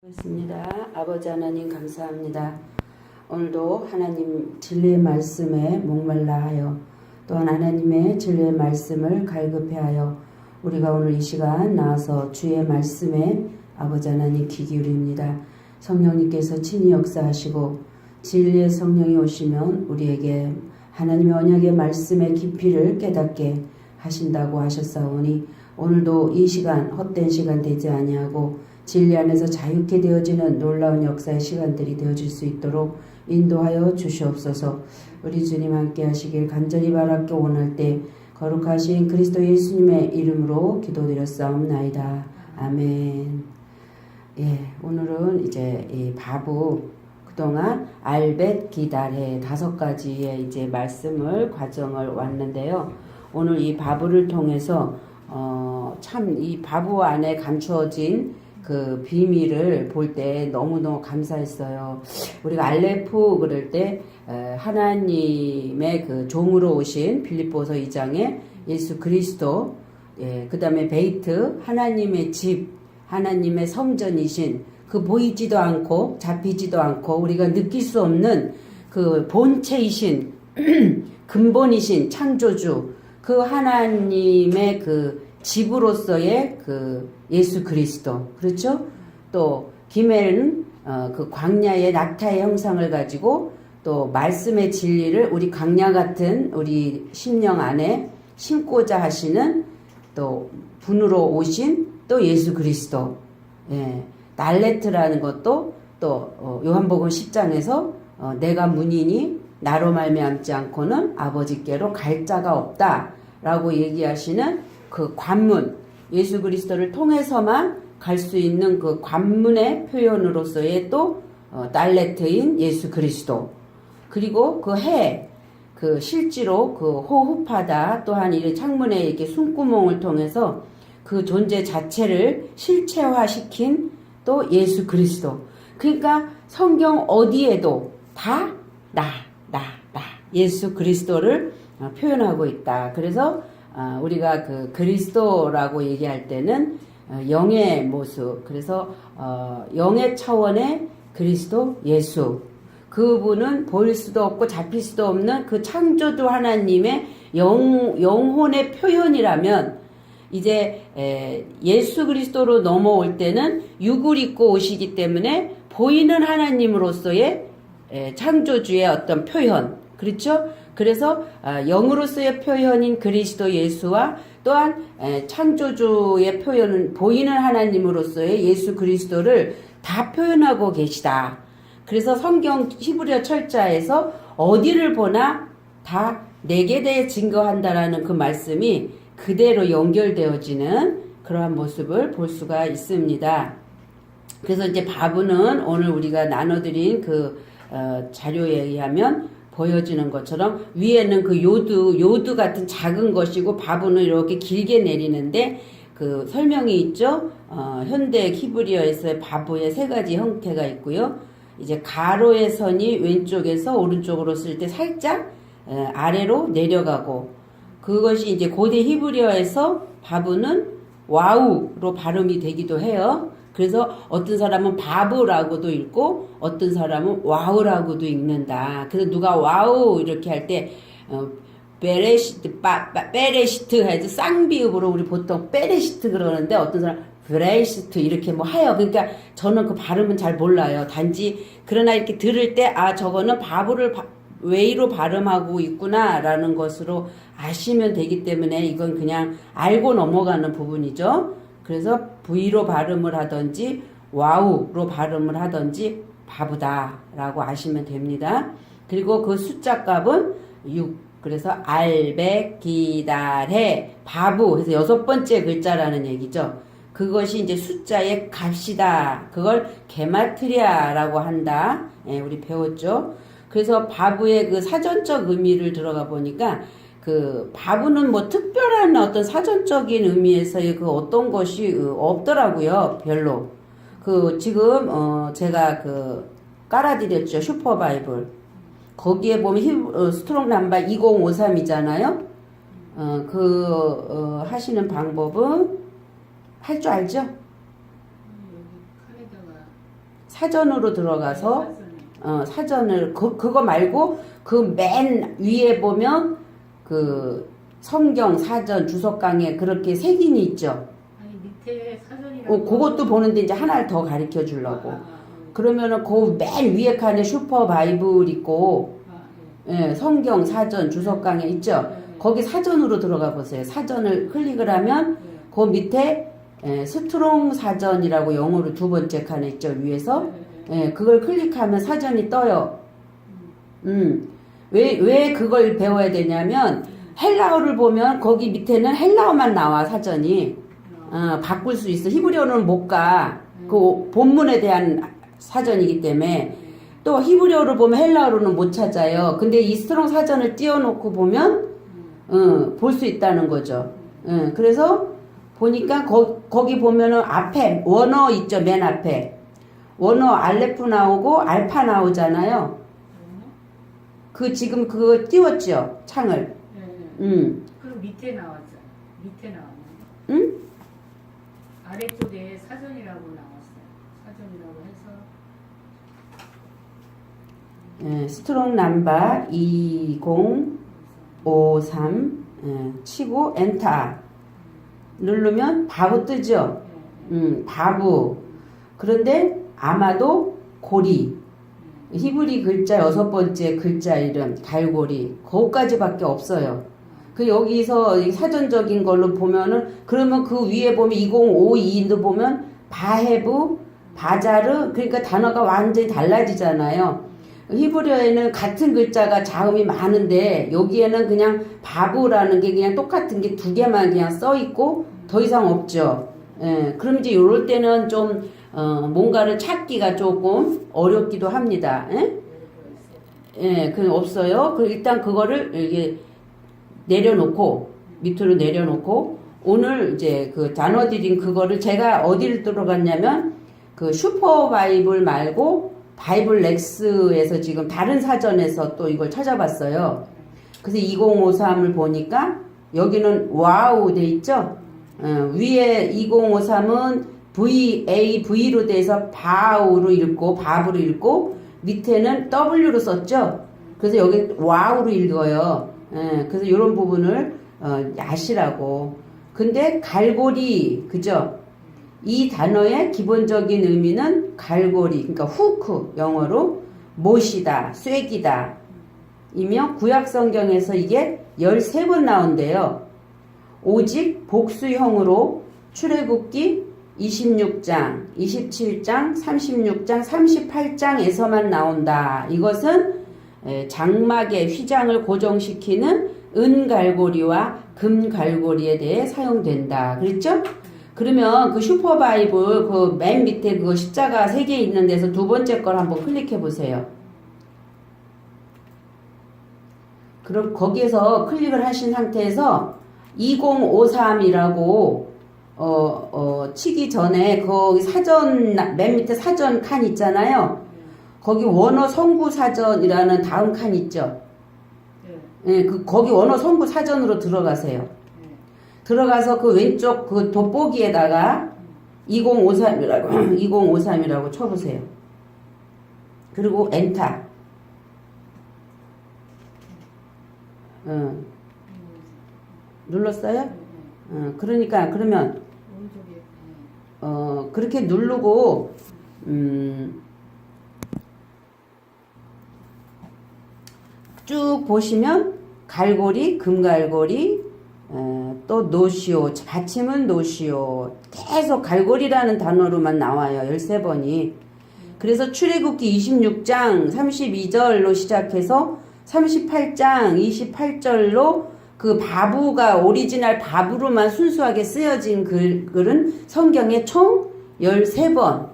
있습니다. 아버지 하나님 감사합니다. 오늘도 하나님 진리의 말씀에 목말라 하여 또한 하나님의 진리의 말씀을 갈급해하여 우리가 오늘 이 시간 나와서 주의 말씀에 아버지 하나님 귀 기울입니다. 성령님께서 친히 역사하시고 진리의 성령이 오시면 우리에게 하나님의 언약의 말씀의 깊이를 깨닫게 하신다고 하셨사오니 오늘도 이 시간 헛된 시간 되지 아니하고 진리 안에서 자유케 되어지는 놀라운 역사의 시간들이 되어질 수 있도록 인도하여 주시옵소서. 우리 주님 함께 하시길 간절히 바랍게 원할 때 거룩하신 그리스도 예수님의 이름으로 기도드렸사옵나이다. 아멘. 예, 오늘은 이제 이 바브 그동안 알벳 기달해 5가지의 이제 말씀을 과정을 왔는데요. 오늘 이 바브를 통해서 참 이 바브 안에 감추어진 그 비밀을 볼 때 너무너무 감사했어요. 우리가 알레프 그럴 때 하나님의 그 종으로 오신 빌립보서 2장에 예수 그리스도, 그 다음에 베이트 하나님의 집, 하나님의 성전이신 그 보이지도 않고 잡히지도 않고 우리가 느낄 수 없는 그 본체이신 근본이신 창조주 그 하나님의 그 집으로서의 그 예수 그리스도, 그렇죠? 또 기멜은 그 광야의 낙타의 형상을 가지고 또 말씀의 진리를 우리 광야 같은 우리 심령 안에 심고자 하시는 또 분으로 오신 또 예수 그리스도. 예, 날레트라는 것도 또 요한복음 10장에서 내가 문이니 나로 말미암지 않고는 아버지께로 갈 자가 없다라고 얘기하시는 그 관문, 예수 그리스도를 통해서만 갈 수 있는 그 관문의 표현으로서의 또 달레트인 예수 그리스도. 그리고 그 해, 그 실제로 그 호흡하다 또한 이 창문에 이렇게 숨구멍을 통해서 그 존재 자체를 실체화시킨 또 예수 그리스도. 그러니까 성경 어디에도 다 나 예수 그리스도를 표현하고 있다. 그래서 우리가 그 그리스도라고 얘기할 때는 영의 모습, 그래서 영의 차원의 그리스도 예수, 그분은 보일 수도 없고 잡힐 수도 없는 그 창조주 하나님의 영혼의 표현이라면 이제 예수 그리스도로 넘어올 때는 육을 입고 오시기 때문에 보이는 하나님으로서의 창조주의 어떤 표현, 그렇죠? 그래서 영으로서의 표현인 그리스도 예수와 또한 창조주의 표현은 보이는 하나님으로서의 예수 그리스도를 다 표현하고 계시다. 그래서 성경 히브리어 철자에서 어디를 보나 다 내게 대해 증거한다라는 그 말씀이 그대로 연결되어지는 그러한 모습을 볼 수가 있습니다. 그래서 이제 바브는 오늘 우리가 나눠드린 그 자료에 의하면 보여지는 것처럼 위에는 그 요드 같은 작은 것이고 바브는 이렇게 길게 내리는데 그 설명이 있죠. 현대 히브리어에서의 바브의 3가지 형태가 있고요. 이제 가로의 선이 왼쪽에서 오른쪽으로 쓸 때 살짝 아래로 내려가고, 그것이 이제 고대 히브리어에서 바브는 와우로 발음이 되기도 해요. 그래서 어떤 사람은 바브라고도 읽고 어떤 사람은 와우라고도 읽는다. 그래서 누가 와우 이렇게 할 때 베레시트 해서 쌍비읍으로 우리 보통 베레시트 그러는데 어떤 사람 브레시트 이렇게 뭐 해요. 그러니까 저는 그 발음은 잘 몰라요. 단지 그러나 이렇게 들을 때 저거는 바브를 웨이로 발음하고 있구나라는 것으로 아시면 되기 때문에 이건 그냥 알고 넘어가는 부분이죠. 그래서 V로 발음을 하든지 와우로 발음을 하든지 바브다라고 아시면 됩니다. 그리고 그 숫자 값은 6. 그래서 알베 기달해 바브 해서 6번째 글자라는 얘기죠. 그것이 이제 숫자의 값이다. 그걸 게마트리아라고 한다. 우리 배웠죠. 그래서 바브의 그 사전적 의미를 들어가 보니까 그 바브는 뭐 특별한 어떤 사전적인 의미에서의 그 어떤 것이 없더라고요. 별로. 그 지금 제가 그 깔아드렸죠. 슈퍼바이블. 거기에 보면 스트롱 넘버 2053이잖아요. 하시는 방법은 할 줄 알죠? 여기 칸에다가 사전으로 들어가서 사전을 그거 말고 그 맨 위에 보면 그 성경 사전 주석 강에 그렇게 색인이 있죠. 아니 밑에 사전이라고. 그것도 보는데 이제 하나를 더 가르쳐 주려고. 그러면은 그 맨 위에 칸에 슈퍼 바이블 있고 예, 성경 사전 주석 강에 있죠. 거기 사전으로 들어가 보세요. 사전을 클릭을 하면 그 밑에 스트롱 사전이라고 영어로 두 번째 칸에 있죠. 위에서 그걸 클릭하면 사전이 떠요. 왜 그걸 배워야 되냐면 헬라어를 보면 거기 밑에는 헬라어만 나와 사전이. 바꿀 수 있어. 히브리어는 못 가. 그 본문에 대한 사전이기 때문에. 또 히브리어를 보면 헬라어로는 못 찾아요. 근데 이 스트롱 사전을 띄워놓고 보면 볼 수 있다는 거죠. 그래서 보니까 거기 보면은 앞에 원어 있죠. 맨 앞에 원어 알레프 나오고 알파 나오잖아요. 그 지금 그거 띄웠죠. 창을. 그럼 밑에 나왔잖아. 밑에 나왔는데. 응? 아래쪽에 사전이라고 나왔어요. 사전이라고 해서. 스트롱 넘버 2053 치고 엔터 누르면 바보 뜨죠. 바보. 그런데 아마도 고리. 히브리 글자 6번째 글자 이름 갈고리. 그거까지밖에 없어요. 그 여기서 사전적인 걸로 보면은 그러면 그 위에 보면 2052도 보면 바헤브, 바자르 그러니까 단어가 완전히 달라지잖아요. 히브리어에는 같은 글자가 자음이 많은데 여기에는 그냥 바브라는 게 그냥 똑같은 게 두 개만 그냥 써 있고 더 이상 없죠. 그럼 이제 요럴 때는 좀 뭔가를 찾기가 조금 어렵기도 합니다. 그 없어요. 그 일단 그거를 이게 내려놓고 밑으로 내려놓고 오늘 이제 그 단어 드린 그거를 제가 어디를 들어갔냐면 그 슈퍼 바이블 말고 바이블 렉스에서 지금 다른 사전에서 또 이걸 찾아봤어요. 그래서 2053을 보니까 여기는 와우 돼 있죠. 위에 2053은 VAV로 돼서 바우로 읽고 바브로 읽고 밑에는 W로 썼죠. 그래서 여기 와우로 읽어요. 그래서 이런 부분을 아시라고. 근데 갈고리 그죠? 이 단어의 기본적인 의미는 갈고리, 그러니까 후크 영어로 못이다, 쐐기다 이며 구약성경에서 이게 13번 나온대요. 오직 복수형으로 출애굽기 26장, 27장, 36장, 38장에서만 나온다. 이것은 장막의 휘장을 고정시키는 은갈고리와 금갈고리에 대해 사용된다. 그랬죠? 그러면 그 슈퍼바이블 그 맨 밑에 그 십자가 3개 있는 데서 두 번째 걸 한번 클릭해 보세요. 그럼 거기에서 클릭을 하신 상태에서 2053이라고 치기 전에 거기 사전 맨 밑에 사전 칸 있잖아요. 거기 원어 성구 사전이라는 다음 칸 있죠. 거기 원어 성구 사전으로 들어가세요. 들어가서 그 왼쪽 그 돋보기에다가 2053이라고 쳐보세요. 그리고 엔터. 눌렀어요? 그러니까 그러면 그렇게 누르고 쭉 보시면 갈고리, 금갈고리, 또 노시오, 받침은 노시오. 계속 갈고리라는 단어로만 나와요. 13번이. 그래서 출애굽기 26장 32절로 시작해서 38장 28절로 그 바브가 오리지널 바브로만 순수하게 쓰여진 글은 성경에 총 13번.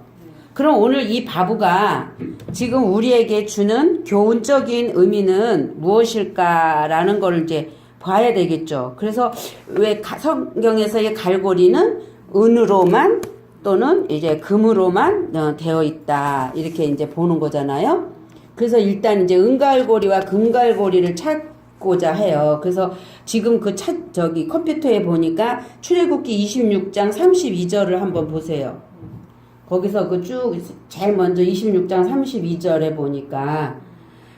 그럼 오늘 이 바브가 지금 우리에게 주는 교훈적인 의미는 무엇일까라는 걸 이제 봐야 되겠죠. 그래서 왜 성경에서의 갈고리는 은으로만 또는 이제 금으로만 되어 있다. 이렇게 이제 보는 거잖아요. 그래서 일단 이제 은갈고리와 금갈고리를 찾고자 해요. 그래서 지금 저기 컴퓨터에 보니까 출애굽기 26장 32절을 한번 보세요. 거기서 그 쭉 제일 먼저 26장 32절에 보니까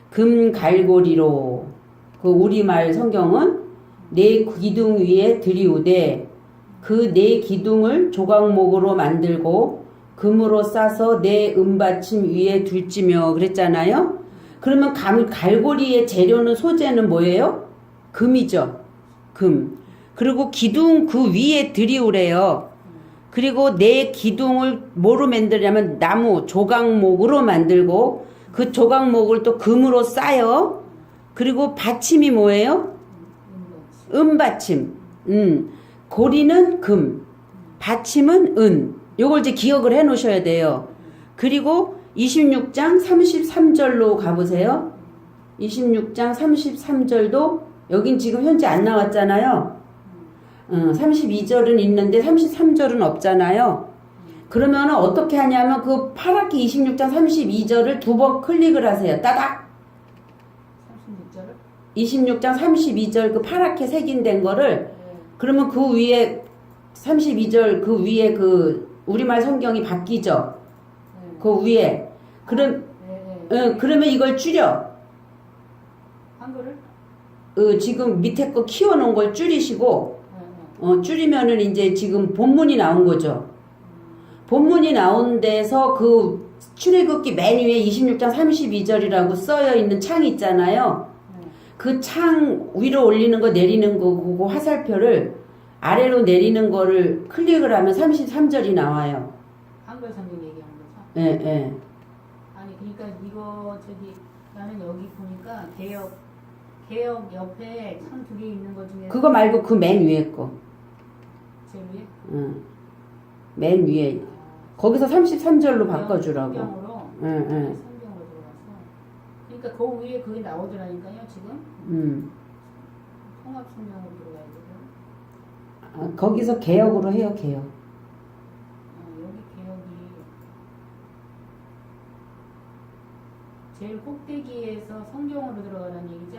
금 갈고리로 그 우리말 성경은 네 기둥 위에 들이우되 그 네 기둥을 조각목으로 만들고 금으로 싸서 네 은받침 위에 둘지며 그랬잖아요. 그러면 갈고리의 재료는 소재는 뭐예요? 금이죠. 금. 그리고 기둥 그 위에 들이우래요. 그리고 네 기둥을 뭐로 만들냐면 나무 조각목으로 만들고 그 조각목을 또 금으로 싸요. 그리고 받침이 뭐예요? 은받침. 고리는 금, 받침은 은. 요걸 이제 기억을 해 놓으셔야 돼요. 그리고 26장 33절로 가보세요. 26장 33절도 여긴 지금 현재 안 나왔잖아요. 32절은 있는데 33절은 없잖아요. 그러면 어떻게 하냐면 그 파랗게 26장 32절을 두 번 클릭을 하세요. 따닥. 26장 32절 그 파랗게 색인된 거를 그러면 그 위에 32절 그 위에 그 우리말 성경이 바뀌죠. 그 위에 그러면 이걸 줄여. 한글을? 지금 밑에 거 키워놓은 걸 줄이시고 줄이면은 이제 지금 본문이 나온 거죠. 본문이 나온 데서 그 출애굽기 맨 위에 26장 32절이라고 써여 있는 창이 있잖아요. 그 창 위로 올리는 거 내리는 거 그거 화살표를 아래로 내리는 거를 클릭을 하면 33절이 나와요. 한글 성경 얘기하는 거죠? 예, 예. 아니 그러니까 이거 나는 여기 보니까 개역 옆에 창 두 개 있는 것 중에 그거 말고 그 맨 위에 거. 제일 위에? 응. 맨 위에. 거기서 33절로 바꿔주라고. 성경으로? 응, 응. 성경으로 들어가서. 그러니까 그 위에 그게 나오더라니까요, 지금. 통합 성경으로 들어가야 되죠. 거기서 개역으로 해요, 개역. 여기 개역이 제일 꼭대기에서 성경으로 들어가는 얘기죠?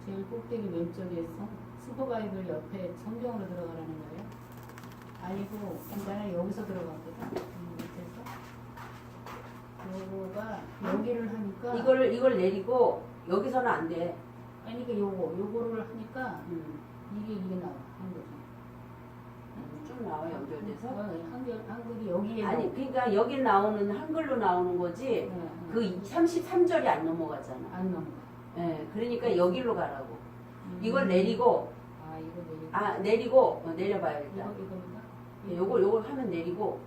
제일 꼭대기 왼쪽에서 슈퍼바이블 옆에 성경으로 들어가라는 거예요? 아니고 나는 여기서 들어갔거든. 밑에서 요거가 여기를 하니까 이걸 내리고 여기서는 안 돼. 아니 그 요거를 하니까 이게 나와 한글이. 쭉 나와 연결돼서. 한글이 여기에 아니 그러니까 여기 나오는 한글로 나오는 거지. 그 33절이 안 넘어가잖아. 안 넘어가. 예, 그러니까 여기로 가라고. 이걸 내리고. 이거 내리고 내려봐요 일단. 이겁니다. 요걸 하면 내리고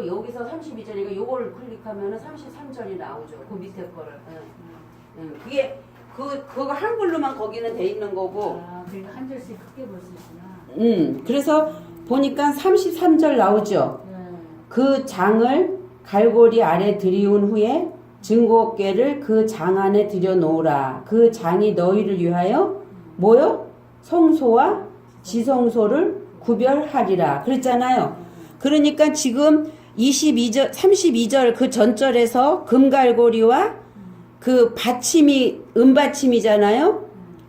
여기서 32절이니까 요걸 클릭하면은 33절이 나오죠. 그 밑에 거를. 그게 그거 한글로만 거기는 돼 있는 거고. 그러니까 한 절씩 크게 볼 수 있구나. 그래서 보니까 33절 나오죠. 그 장을 갈고리 아래 들이운 후에 증거궤를 그 장 안에 들여놓으라. 그 장이 너희를 위하여 뭐요? 성소와 지성소를 구별하리라. 그랬잖아요. 그러니까 지금 32절 그 전절에서 금갈고리와 그 받침이 은받침이잖아요.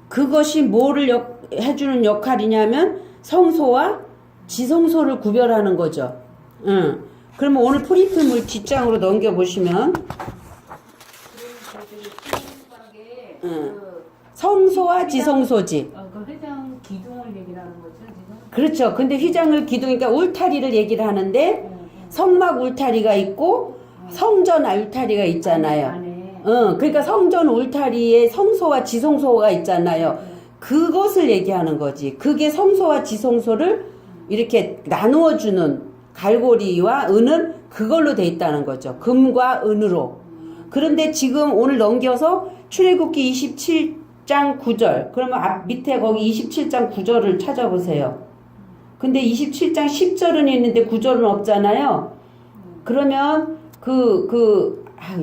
그것이 뭐를 해주는 역할이냐면 성소와 지성소를 구별하는 거죠. 그러면 오늘 프린트물 뒷장으로 넘겨보시면 성소와 지성소지. 그 회장 기둥을 얘기하는 거죠 지금? 그렇죠. 근데 휘장을 기둥이니까 울타리를 얘기를 하는데 성막 울타리가 있고 성전 울타리가 있잖아요. 그러니까 성전 울타리에 성소와 지성소가 있잖아요. 그것을 얘기하는 거지. 그게 성소와 지성소를 이렇게 나누어 주는 갈고리와 은은 그걸로 돼 있다는 거죠. 금과 은으로. 그런데 지금 오늘 넘겨서 출애굽기 27장 9절. 그러면 밑에 거기 27장 9절을 찾아보세요. 근데 27장 10절은 있는데 9절은 없잖아요. 그러면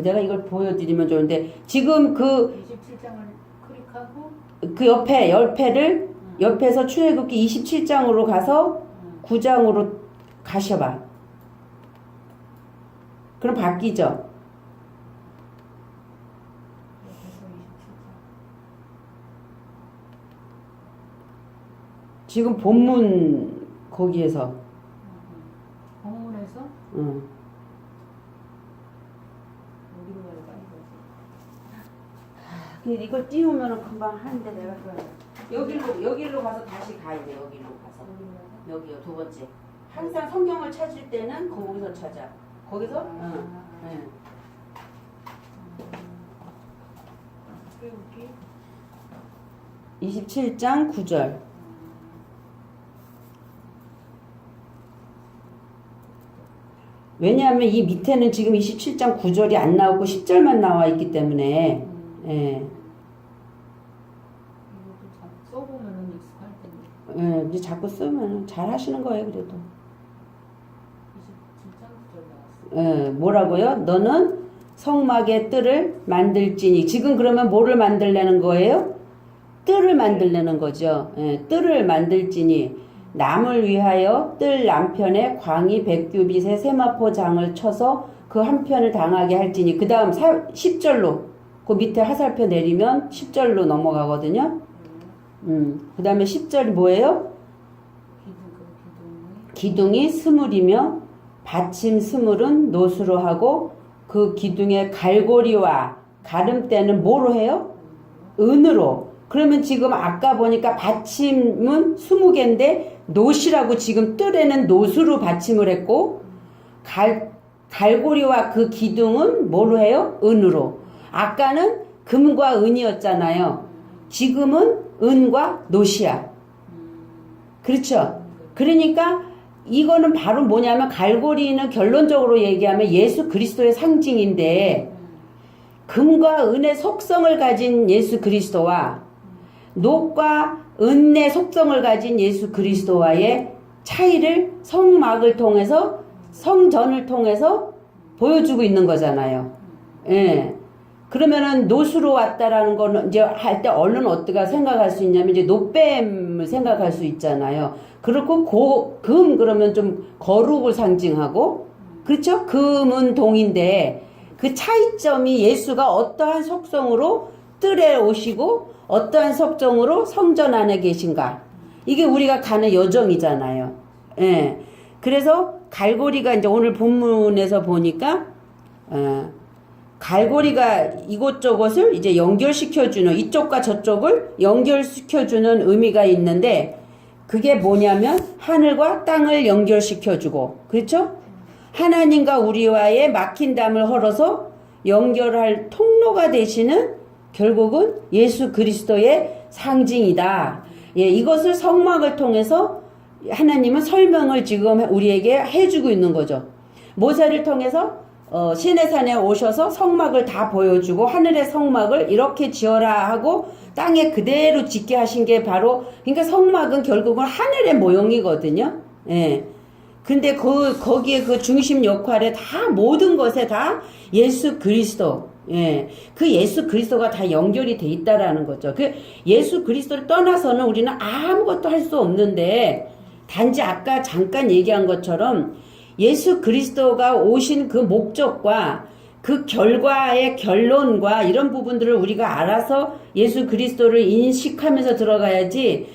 내가 이걸 보여드리면 좋은데 지금 그 27장을 클릭하고 그 옆에서 출애굽기 27장으로 가서 9장으로 가셔봐. 그럼 바뀌죠. 지금 본문 거기에서 응. 여기로 가야 빨리 가지. 근데 이걸 띄우면은 금방 하는데 내가 여기로 가서 다시 가야 돼. 여기로 가서. 여기요, 두 번째. 항상 성경을 찾을 때는 거기서 찾아. 거기서? 응. 응. 여기. 27장 9절. 왜냐하면 이 밑에는 지금 27장 9절이 안 나오고 10절만 나와 있기 때문에. 예. 이것도 써보면은 익숙할 텐데. 예, 이제 자꾸 쓰면 잘 하시는 거예요, 그래도. 27장 9절 나왔어. 예, 뭐라고요? 너는 성막의 뜰을 만들지니. 지금 그러면 뭐를 만들려는 거예요? 뜰을 만들려는 거죠. 예, 뜰을 만들지니. 남을 위하여 뜰 남편에 광이 100규빗의 세마포 장을 쳐서 그 한편을 당하게 할지니. 그 다음 10절로 그 밑에 하살표 내리면 10절로 넘어가거든요. 그 다음에 10절이 뭐예요? 기둥이 스물이며 받침 스물은 노수로 하고 그 기둥의 갈고리와 가름대는 뭐로 해요? 은으로. 그러면 지금 아까 보니까 받침은 20개인데 노시라고 지금 뜰에는 노수로 받침을 했고 갈고리와 그 기둥은 뭐로 해요? 은으로. 아까는 금과 은이었잖아요. 지금은 은과 노시야. 그렇죠? 그러니까 이거는 바로 뭐냐면 갈고리는 결론적으로 얘기하면 예수 그리스도의 상징인데 금과 은의 속성을 가진 예수 그리스도와 녹과 은의 속성을 가진 예수 그리스도와의 차이를 성막을 통해서 성전을 통해서 보여주고 있는 거잖아요. 예. 그러면은 노수로 왔다라는 거는 이제 할 때 얼른 어떻게 생각할 수 있냐면 이제 노뱀을 생각할 수 있잖아요. 그렇고 금 그러면 좀 거룩을 상징하고 그렇죠? 금은 동인데 그 차이점이 예수가 어떠한 속성으로 뜰에 오시고 어떠한 속성으로 성전 안에 계신가. 이게 우리가 가는 여정이잖아요. 예. 그래서 갈고리가 이제 오늘 본문에서 보니까 갈고리가 이곳저곳을 이제 연결시켜주는 이쪽과 저쪽을 연결시켜주는 의미가 있는데 그게 뭐냐면 하늘과 땅을 연결시켜주고 그렇죠? 하나님과 우리와의 막힌 담을 헐어서 연결할 통로가 되시는 결국은 예수 그리스도의 상징이다. 예, 이것을 성막을 통해서 하나님은 설명을 지금 우리에게 해주고 있는 거죠. 모세를 통해서 시내산에 오셔서 성막을 다 보여주고 하늘의 성막을 이렇게 지어라 하고 땅에 그대로 짓게 하신 게 바로 그러니까 성막은 결국은 하늘의 모형이거든요. 예. 근데 거기에 그 중심 역할에 다 모든 것에 다 예수 그리스도 예. 그 예수 그리스도가 다 연결이 돼 있다라는 거죠. 그 예수 그리스도를 떠나서는 우리는 아무것도 할 수 없는데 단지 아까 잠깐 얘기한 것처럼 예수 그리스도가 오신 그 목적과 그 결과의 결론과 이런 부분들을 우리가 알아서 예수 그리스도를 인식하면서 들어가야지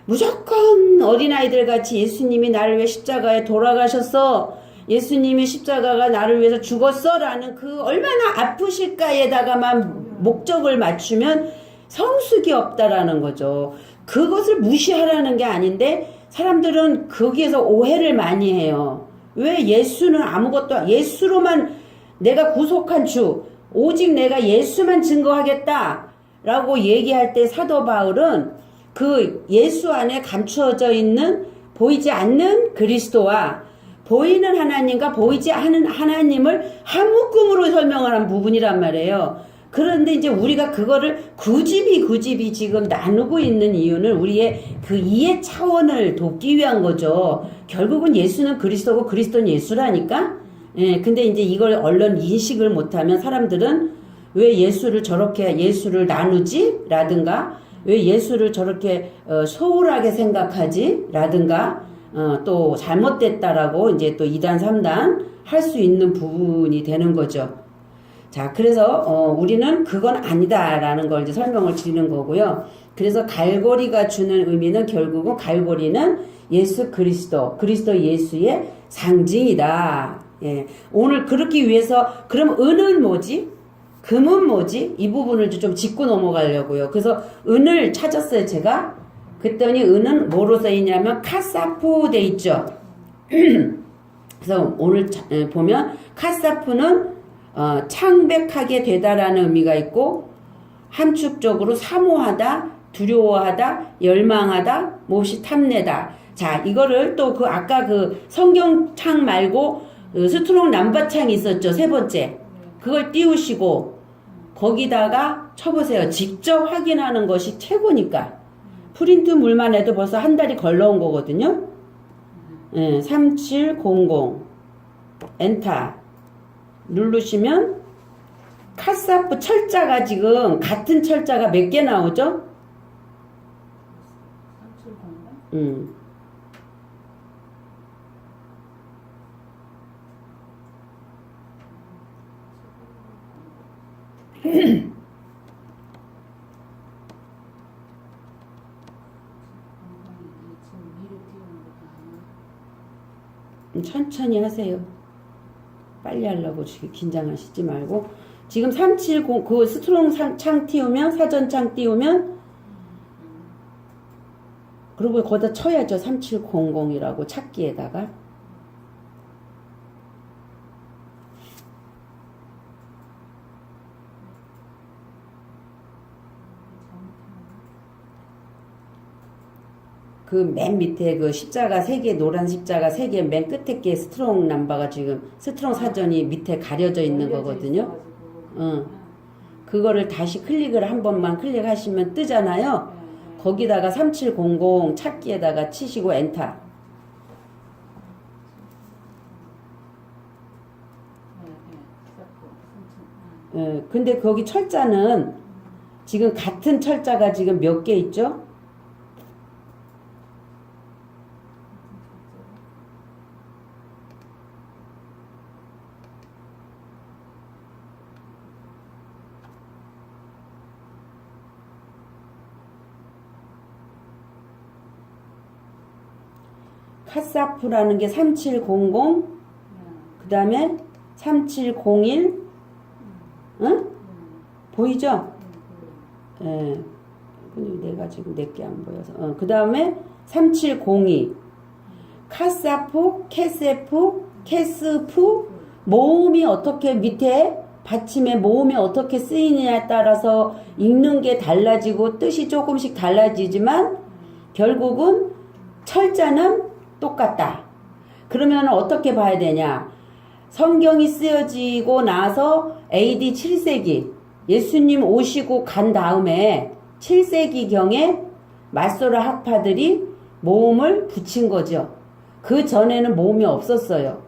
무조건 어린아이들 같이 예수님이 나를 위해 십자가에 돌아가셨어. 예수님이 십자가가 나를 위해서 죽었어. 라는 그 얼마나 아프실까에다가만 목적을 맞추면 성숙이 없다라는 거죠. 그것을 무시하라는 게 아닌데 사람들은 거기에서 오해를 많이 해요. 왜 예수는 아무것도 예수로만 내가 구속한 주 오직 내가 예수만 증거하겠다 라고 얘기할 때 사도 바울은 그 예수 안에 감추어져 있는 보이지 않는 그리스도와 보이는 하나님과 보이지 않는 하나님을 한 묶음으로 설명하는 부분이란 말이에요. 그런데 이제 우리가 그거를 굳이 지금 나누고 있는 이유는 우리의 그 이해 차원을 돕기 위한 거죠. 결국은 예수는 그리스도고 그리스도는 예수라니까. 예, 근데 이제 이걸 얼른 인식을 못하면 사람들은 왜 예수를 저렇게 예수를 나누지? 라든가 왜 예수를 저렇게 소홀하게 생각하지? 라든가 또 잘못됐다라고 이제 또 2단 3단 할 수 있는 부분이 되는 거죠. 자, 그래서 우리는 그건 아니다라는 걸 이제 설명을 드리는 거고요. 그래서 갈고리가 주는 의미는 결국은 갈고리는 예수 그리스도 예수의 상징이다. 예. 오늘 그렇기 위해서, 그럼 은은 뭐지? 금은 뭐지? 이 부분을 좀 짚고 넘어가려고요. 그래서 은을 찾았어요, 제가. 그랬더니 은은 뭐로 써있냐면 카사프 돼 있죠. 그래서 오늘 보면 카사프는 창백하게 되다라는 의미가 있고, 함축적으로 사모하다, 두려워하다, 열망하다, 몹시 탐내다. 자, 이거를 또 그 아까 그 성경창 말고 스트롱 남바창이 있었죠. 세 번째. 그걸 띄우시고 거기다가 쳐보세요. 직접 확인하는 것이 최고니까. 프린트 물만 해도 벌써 한 달이 걸러온 거거든요. 3700 엔터 누르시면 카사프 철자가 지금 같은 철자가 몇 개 나오죠? 3700? 천천히 하세요. 빨리 하려고 지금 긴장하시지 말고. 지금 370 그 스트롱 창 띄우면, 사전 창 띄우면, 그리고 거기다 쳐야죠. 3700이라고 찾기에다가. 그 맨 밑에 그 십자가 3개, 노란 십자가 3개 맨 끝에 게 스트롱 남바가 지금 스트롱 사전이 밑에 가려져 있는 거거든요. 그거를 다시 클릭을 한 번만 클릭하시면 뜨잖아요. 거기다가 3700 찾기에다가 치시고 엔터. 근데 거기 철자는 지금 같은 철자가 지금 몇 개 있죠? 카사프라는 게 3700, 그 다음에 3701, 응? 보이죠? 예. 근데 내가 지금 내게 안 보여서. 그 다음에 3702, 카사프, 캐세프, 캐스프, 모음이 어떻게 밑에 받침의 모음이 어떻게 쓰이느냐에 따라서 읽는 게 달라지고 뜻이 조금씩 달라지지만 결국은 철자는 똑같다. 그러면 어떻게 봐야 되냐? 성경이 쓰여지고 나서 AD 7세기 예수님 오시고 간 다음에 7세기경에 맞소라 학파들이 모음을 붙인 거죠. 그 전에는 모음이 없었어요.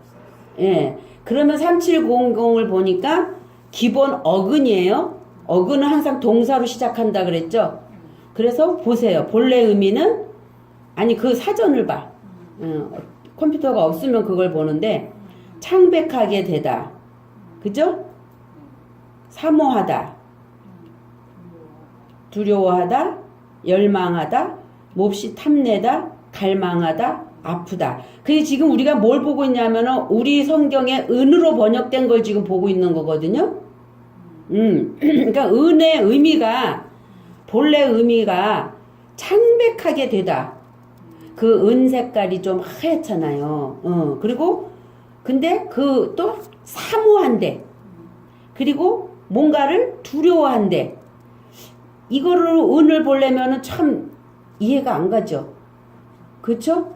예. 그러면 3700을 보니까 기본 어근이에요. 어근은 항상 동사로 시작한다 그랬죠. 그래서 보세요. 본래 의미는 아니 그 사전을 봐. 컴퓨터가 없으면 그걸 보는데 창백하게 되다. 그죠? 사모하다. 두려워하다. 열망하다. 몹시 탐내다. 갈망하다. 아프다. 그게 지금 우리가 뭘 보고 있냐면은 우리 성경에 은으로 번역된 걸 지금 보고 있는 거거든요. 그러니까 은의 의미가 본래 의미가 창백하게 되다. 그 은 색깔이 좀 하얗잖아요. 그리고 근데 그 또 사모한데 그리고 뭔가를 두려워한데 이거를 은을 보려면은 참 이해가 안 가죠. 그렇죠?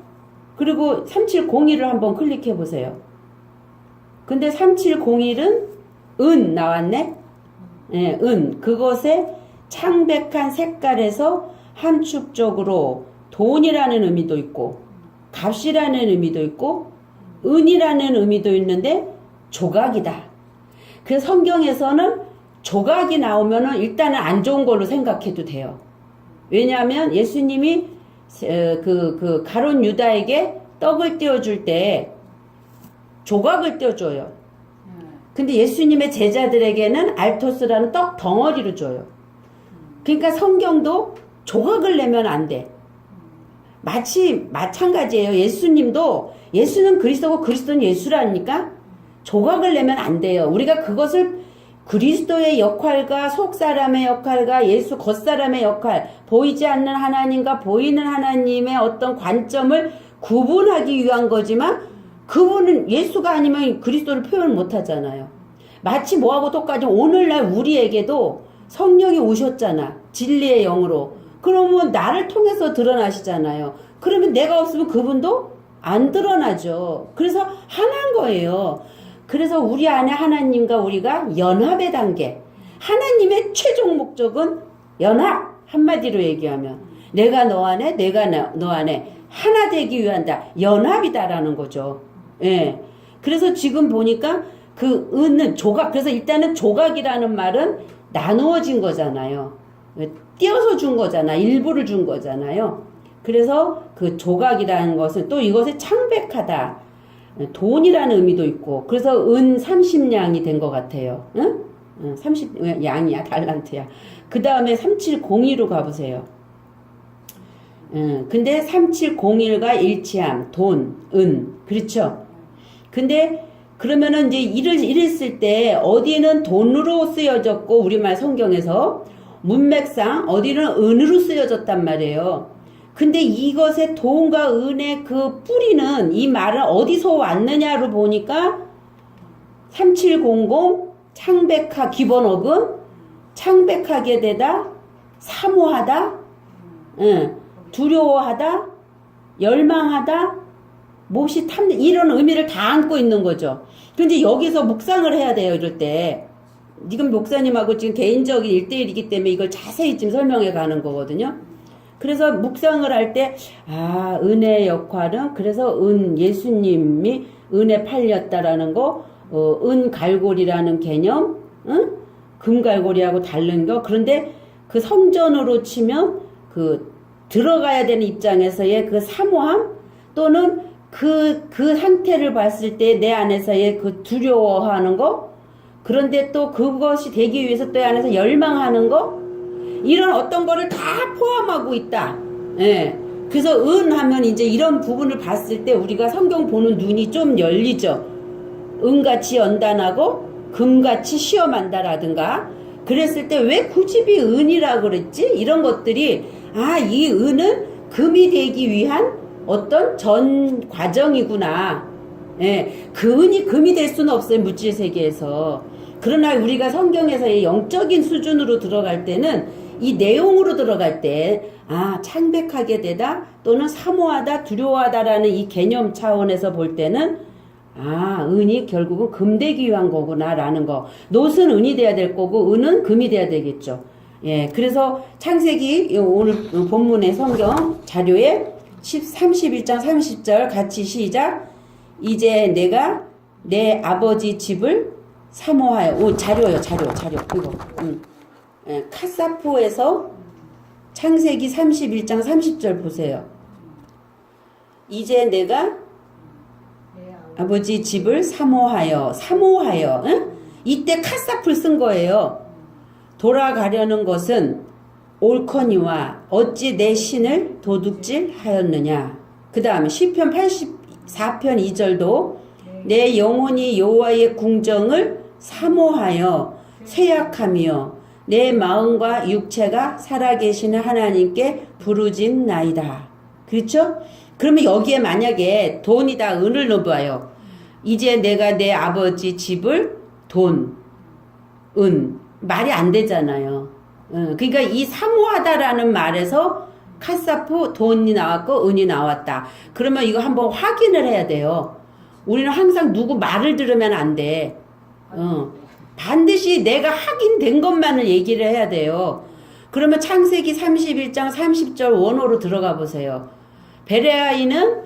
그리고 3701을 한번 클릭해 보세요. 근데 3701은 은 나왔네. 예, 은 그것의 창백한 색깔에서 함축적으로 돈이라는 의미도 있고 값이라는 의미도 있고 은이라는 의미도 있는데 조각이다. 그 성경에서는 조각이 나오면은 일단은 안 좋은 걸로 생각해도 돼요. 왜냐하면 예수님이 그 가룟 유다에게 떡을 떼어줄 때 조각을 떼어줘요. 근데 예수님의 제자들에게는 알토스라는 떡 덩어리로 줘요. 그러니까 성경도 조각을 내면 안 돼. 마찬가지예요. 예수님도 예수는 그리스도고 그리스도는 예수라니까 조각을 내면 안 돼요. 우리가 그것을 그리스도의 역할과 속사람의 역할과 예수 겉사람의 역할, 보이지 않는 하나님과 보이는 하나님의 어떤 관점을 구분하기 위한 거지만 그분은 예수가 아니면 그리스도를 표현 못 하잖아요. 마치 뭐하고 똑같이 오늘날 우리에게도 성령이 오셨잖아. 진리의 영으로. 그러면 나를 통해서 드러나시잖아요. 그러면 내가 없으면 그분도 안 드러나죠. 그래서 하나인 거예요. 그래서 우리 안에 하나님과 우리가 연합의 단계. 하나님의 최종 목적은 연합. 한마디로 얘기하면 내가 너 안에 내가 너 안에 하나 되기 위한다. 연합이다라는 거죠. 예. 그래서 지금 보니까 그 은은 조각. 그래서 일단은 조각이라는 말은 나누어진 거잖아요. 띄어서 준 거잖아. 일부를 준 거잖아요. 그래서 그 조각이라는 것은 또 이것에 창백하다. 돈이라는 의미도 있고. 그래서 은 30냥이 된 것 같아요. 응? 30양이야. 달란트야. 그 다음에 3702로 가보세요. 근데 3701과 일치함. 돈, 은. 그렇죠? 근데 그러면은 이제 이랬을 때 어디는 돈으로 쓰여졌고 우리말 성경에서 문맥상 어디는 은으로 쓰여졌단 말이에요. 근데 이것의 돈과 은의 그 뿌리는 이 말은 어디서 왔느냐로 보니까 3700 창백하 기본어근 창백하게 되다 사모하다 두려워하다 열망하다 몹시 탐내 이런 의미를 다 안고 있는 거죠. 근데 여기서 묵상을 해야 돼요. 이럴 때 지금 목사님하고 지금 개인적인 1대1이기 때문에 이걸 자세히 지금 설명해 가는 거거든요. 그래서 묵상을 할 때 은혜의 역할은 그래서 예수님이 은혜 팔렸다라는 거 은갈고리라는 개념 금갈고리하고 다른 거. 그런데 그 성전으로 치면 그 들어가야 되는 입장에서의 그 사모함 또는 그 상태를 봤을 때 내 안에서의 그 두려워하는 거. 그런데 또 그것이 되기 위해서 또 안에서 열망하는 거. 이런 어떤 거를 다 포함하고 있다. 예. 그래서 하면 이제 이런 부분을 봤을 때 우리가 성경 보는 눈이 좀 열리죠. 은같이 연단하고 금같이 시험한다라든가. 그랬을 때 왜 굳이 은이라 그랬지? 이런 것들이 이 은은 금이 되기 위한 어떤 전 과정이구나. 예. 그 은이 금이 될 수는 없어요. 물질 세계에서. 그러나 우리가 성경에서의 영적인 수준으로 들어갈 때는 이 내용으로 들어갈 때 창백하게 되다 또는 사모하다 두려워하다라는 이 개념 차원에서 볼 때는 은이 결국은 금 되기 위한 거구나라는 거. 놋은 은이 돼야 될 거고 은은 금이 돼야 되겠죠. 예, 그래서 창세기 오늘 본문의 성경 자료에 31장 30절 같이 시작. 이제 내가 내 아버지 집을 사모하여. 자료요 자료 이거. 카사포에서 창세기 31장 30절 보세요. 이제 내가 아버지 집을 사모하여. 응? 이때 카사프를 쓴 거예요. 돌아가려는 것은 옳거니와 어찌 내 신을 도둑질 하였느냐. 그 다음에 시편 84편 2절도 내 영혼이 여호와의 궁정을 사모하여 쇠약하며 내 마음과 육체가 살아계시는 하나님께 부르짖나이다. 그렇죠? 그러면 여기에 만약에 돈이다 은을 넣어봐요. 이제 내가 내 아버지 집을 은 말이 안 되잖아요. 그러니까 이 사모하다라는 말에서 카사프 돈이 나왔고 은이 나왔다. 그러면 이거 한번 확인을 해야 돼요. 우리는 항상 누구 말을 들으면 안 돼. 반드시 내가 확인된 것만을 얘기를 해야 돼요. 그러면 창세기 31장 30절 원어로 들어가 보세요. 베레아인은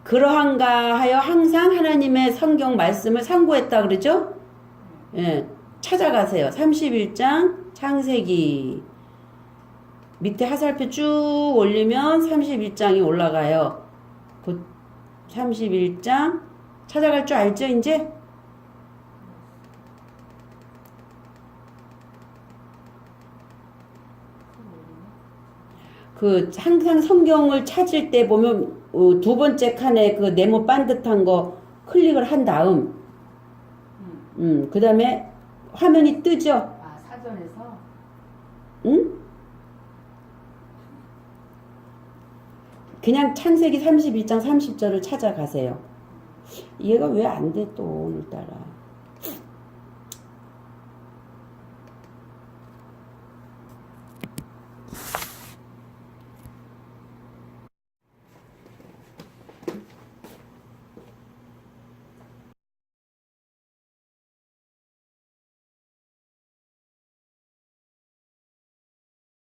그러한가 하여 항상 하나님의 성경 말씀을 상고했다 그러죠? 예, 찾아가세요. 31장 창세기 밑에 하살표 쭉 올리면 31장이 올라가요. 그 31장 찾아갈 줄 알죠 이제? 그 항상 성경을 찾을 때 보면 두 번째 칸에 그 네모 반듯한 거 클릭을 한 다음 그 다음에 화면이 뜨죠? 아, 사전에서? 응? 그냥 창세기 32장 30절을 찾아가세요. 얘가 왜 안 돼 또 오늘따라.